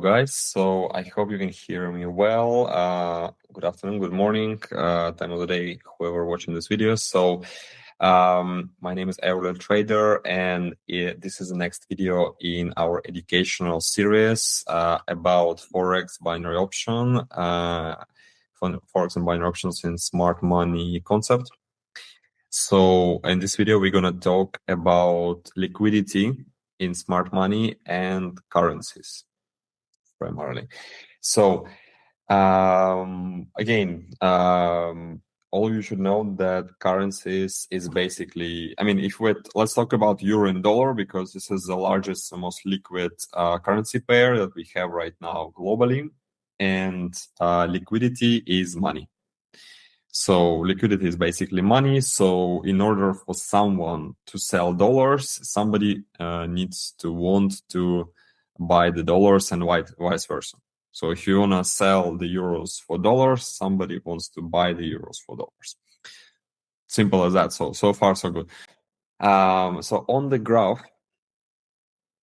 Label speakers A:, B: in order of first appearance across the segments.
A: guys. So I hope you can hear me well. Good afternoon, good morning, time of the day, whoever watching this video. So my name is Aurel Trader, and this is the next video in our educational series about Forex binary option, Forex and binary options in smart money concept. So in this video, we're going to talk about liquidity in smart money and currencies primarily. So again, all of you should know that currencies is basically, let's talk about euro and dollar, because this is the largest and most liquid currency pair that we have right now globally. And liquidity is money. So liquidity is basically money. So in order for someone to sell dollars, somebody needs to want to buy the dollars and vice versa. So if you want to sell the euros for dollars, somebody wants to buy the euros for dollars. Simple as that. So far, so good. So on the graph,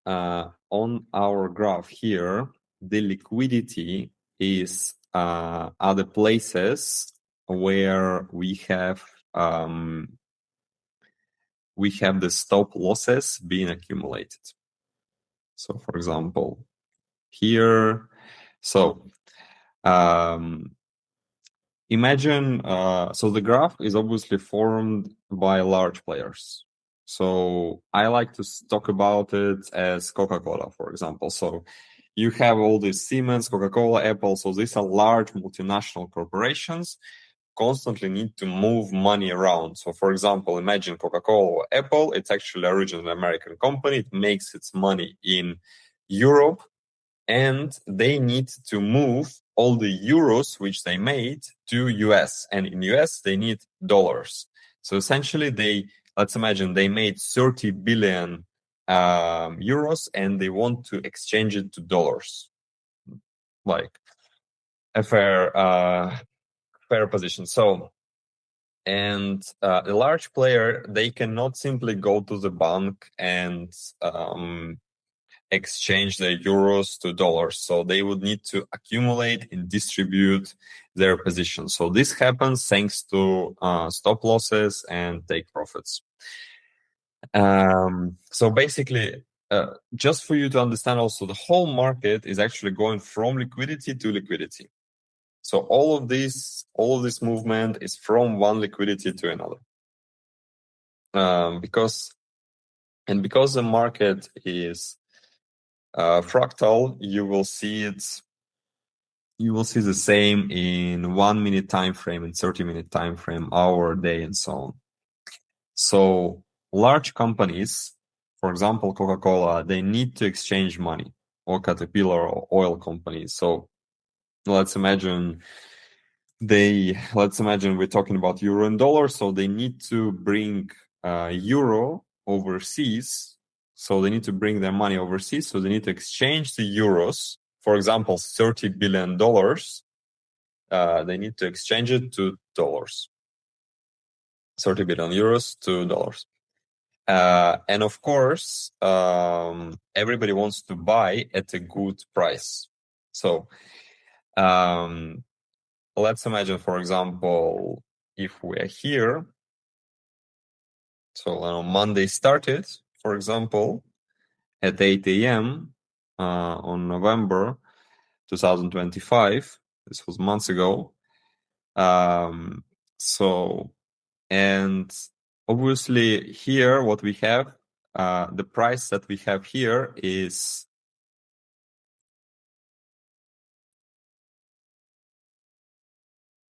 A: on our graph here, the liquidity is other places where we have the stop losses being accumulated. So for example, here, so imagine, so the graph is obviously formed by large players. So I like to talk about it as Coca-Cola, for example. So you have all these Siemens, Coca-Cola, Apple. So these are large multinational corporations constantly need to move money around. So for example, imagine Coca-Cola or Apple. It's actually originally an American company. It makes its money in Europe, and they need to move all the euros which they made to US, and in US they need dollars. So essentially let's imagine they made 30 billion euros and they want to exchange it to dollars. Like a fair position. So, and a large player, they cannot simply go to the bank and exchange their euros to dollars. So they would need to accumulate and distribute their positions. So this happens thanks to stop losses and take profits. So basically, just for you to understand also, the whole market is actually going from liquidity to liquidity. So all of this movement is from one liquidity to another. Because the market is fractal, you will see the same in 1 minute time frame, in 30-minute time frame, hour, day, and so on. So large companies, for example, Coca-Cola, they need to exchange money, or Caterpillar, or oil companies. So let's imagine we're talking about euro and dollar. So they need to bring euro overseas. So they need to bring their money overseas. So they need to exchange the euros. For example, $30 billion. They need to exchange it to dollars. 30 billion euros to dollars. And of course, everybody wants to buy at a good price. So let's imagine, for example, if we are here. So Monday started, for example, at 8 a.m. On November 2025. This was months ago. So, and obviously here what we have, the price that we have here is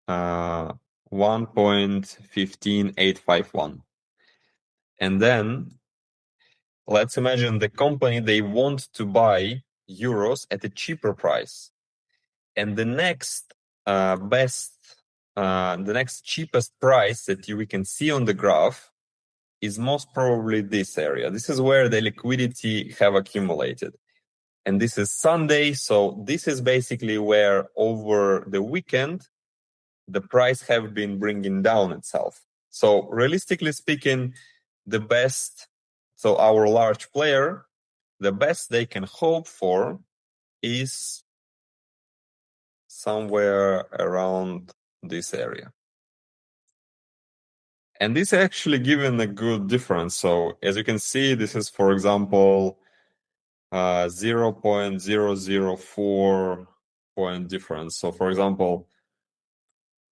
A: $1.15851. And then let's imagine the company, they want to buy euros at a cheaper price. And the next cheapest price that we can see on the graph is most probably this area. This is where the liquidity have accumulated. And this is Sunday. So this is basically where over the weekend, the price have been bringing down itself. So realistically speaking, our large player, the best they can hope for is somewhere around this area. And this actually given a good difference. So as you can see, this is, for example, 0.004 point difference. So for example,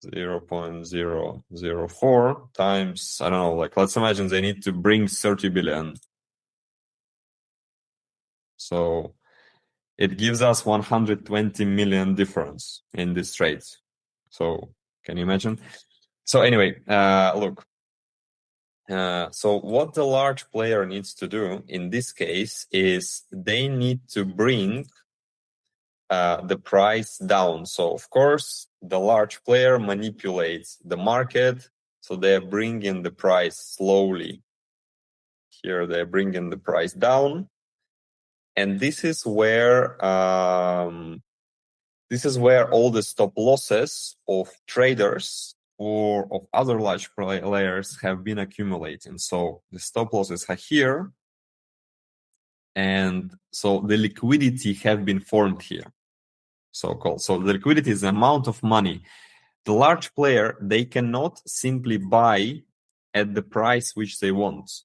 A: 0.004 times, I don't know, like let's imagine they need to bring 30 billion. So it gives us 120 million difference in this trade. So can you imagine? So anyway, look. So what the large player needs to do in this case is they need to bring the price down. So of course, the large player manipulates the market. So they're bringing the price slowly. Here they're bringing the price down. And this is where all the stop losses of traders or of other large players have been accumulating. So the stop losses are here. And so the liquidity have been formed here, so-called. So the liquidity is the amount of money. The large player, they cannot simply buy at the price which they want.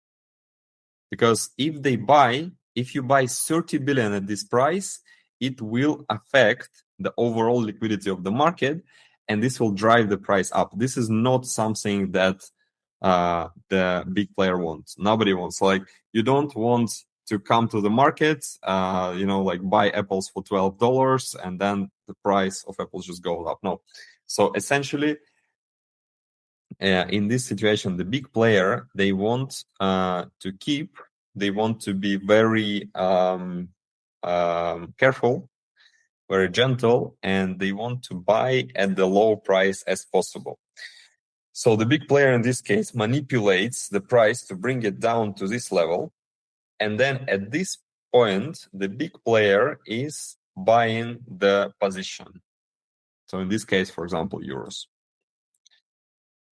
A: Because if you buy 30 billion at this price, it will affect the overall liquidity of the market, and this will drive the price up. This is not something that the big player wants. Nobody wants. Like, you don't want to come to the market, like buy apples for $12 and then the price of apples just goes up. No. So essentially, in this situation, the big player, they want they want to be very careful, very gentle, and they want to buy at the low price as possible. So the big player in this case manipulates the price to bring it down to this level. And then at this point, the big player is buying the position. So in this case, for example, euros.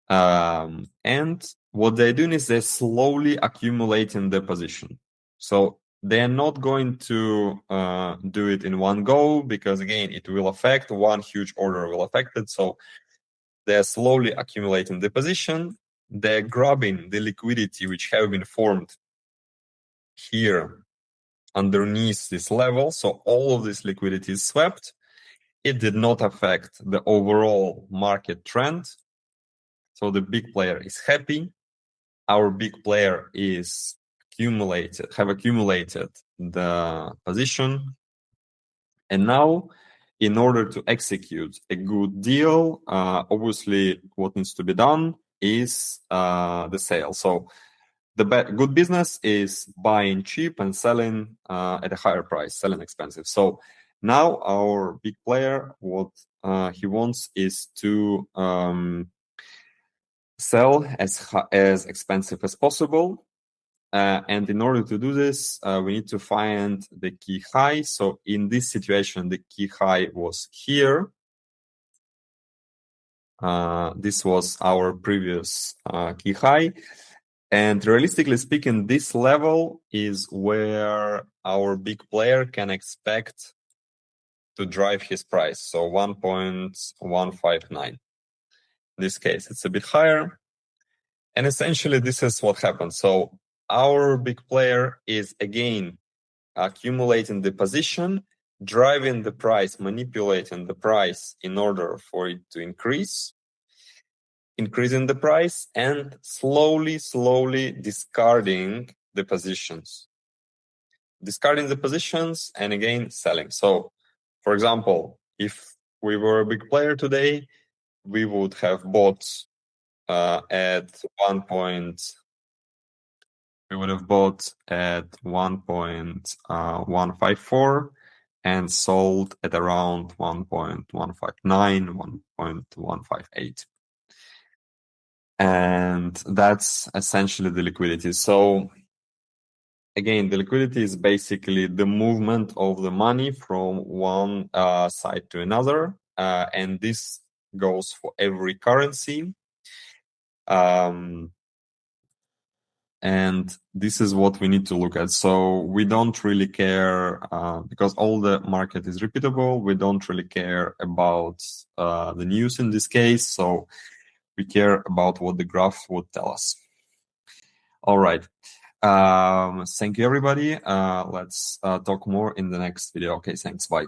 A: And what they're doing is they're slowly accumulating the position. So they're not going to do it in one go, because again, it will affect one huge order will affect it. So they're slowly accumulating the position. They're grabbing the liquidity which have been formed here underneath this level. So all of this liquidity is swept. It did not affect the overall market trend. So the big player is happy. Our big player is accumulated the position. And now, in order to execute a good deal, obviously what needs to be done is the sale. So the good business is buying cheap and selling at a higher price, selling expensive. So now our big player, what he wants is to sell as expensive as possible. And in order to do this, we need to find the key high. So in this situation, the key high was here. This was our previous key high. And realistically speaking, this level is where our big player can expect to drive his price. So 1.159. In this case, it's a bit higher. And essentially, this is what happens. So our big player is again accumulating the position, driving the price, manipulating the price in order for it to increasing the price, and slowly discarding the positions. Discarding the positions and again selling. So, for example, if we were a big player today, we would have bought at 1.154 and sold at around 1.159, 1.158. And that's essentially the liquidity. So again, the liquidity is basically the movement of the money from one side to another. And this goes for every currency. And this is what we need to look at. So we don't really care, because all the market is repeatable. We don't really care about the news in this case. So we care about what the graph would tell us. All right. Thank you, everybody. Let's talk more in the next video. Okay, thanks. Bye.